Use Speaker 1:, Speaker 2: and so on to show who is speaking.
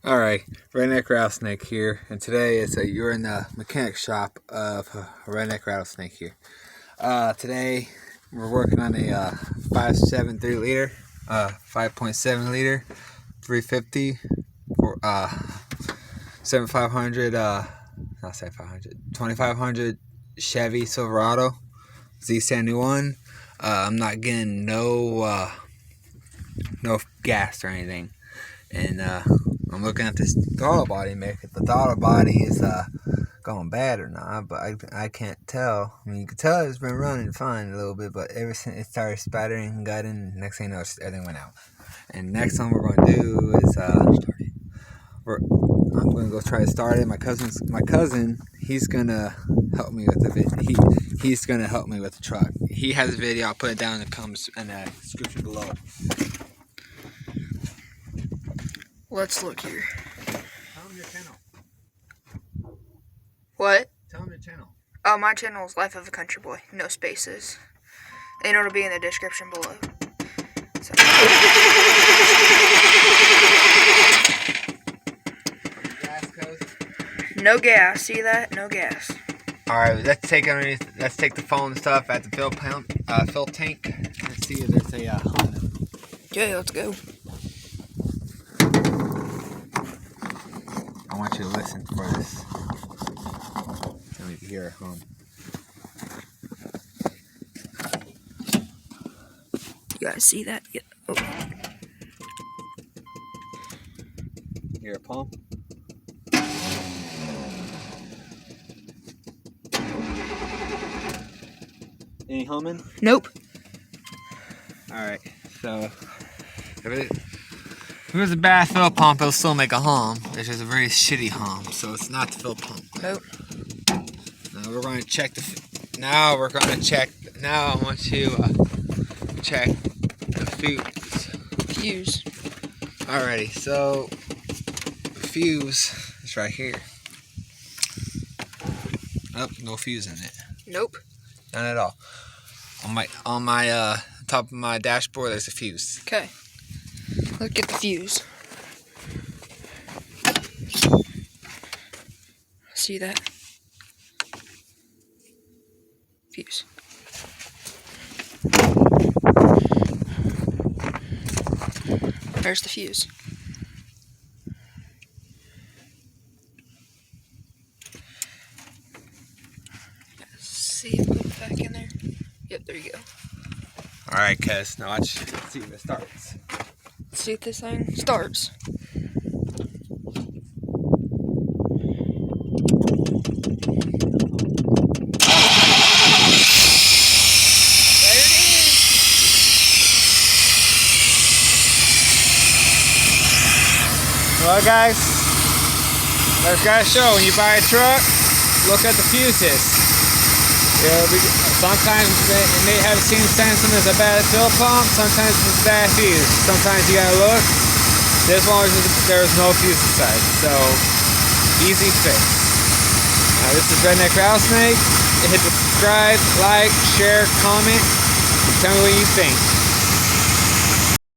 Speaker 1: Alright, Redneck Rattlesnake here, and today you're in the mechanic shop of a Redneck Rattlesnake here. Today we're working on a 5.7 3-liter, 5.7 liter, 350, 7500, not 7500, 2500 Chevy Silverado Z71. I'm not getting no gas or anything, and I'm looking at this throttle body, make it. The throttle body is going bad or not, but I can't tell. I mean, you can tell it's been running fine a little bit, but ever since it started spattering and gutting, next thing you know, everything went out. And next one we're going to do is I'm going to go try to start it. My cousin, he's going to help me with the he's going to help me with the truck. He has a video. I'll put it down in the comments and the description below.
Speaker 2: Let's look here.
Speaker 1: Tell them your channel.
Speaker 2: What?
Speaker 1: Tell them your channel.
Speaker 2: Oh, my channel is Life of a Country Boy. No spaces. And it'll be in the description below. So.
Speaker 1: Gas coast.
Speaker 2: No gas. See that? No gas.
Speaker 1: Alright, let's take the phone and stuff at the fill tank. Let's see if there's a Honda.
Speaker 2: Okay, let's go.
Speaker 1: I want you to listen for this. Let me hear a hum.
Speaker 2: You guys see that? Yeah. Oh.
Speaker 1: Hear a pump? Any humming?
Speaker 2: Nope.
Speaker 1: Alright, so if it was a bad fill pump, it'll still make a hum. It's just a very shitty hum, so it's not the fill pump.
Speaker 2: Nope.
Speaker 1: Now we're going to check Now I want to check the
Speaker 2: Fuse.
Speaker 1: Alrighty, so the fuse is right here. Oh, no fuse in it.
Speaker 2: Nope.
Speaker 1: None at all. On my top of my dashboard, there's a fuse.
Speaker 2: Okay. Let's get the fuse. See that? Fuse. There's the fuse. See if we put it back in there. Yep, there you go.
Speaker 1: Alright, cuz, now let's see if it starts.
Speaker 2: Let's see if this thing starts.
Speaker 1: Well, guys, that's gotta show. When you buy a truck, look at the fuses. Sometimes it may have seemed something as a bad fill pump. Sometimes it's a bad fuse. Sometimes you gotta look. This one there's no fuse inside, so easy fix. This is Redneck Rattlesnake. Hit the subscribe, like, share, comment. Tell me what you think.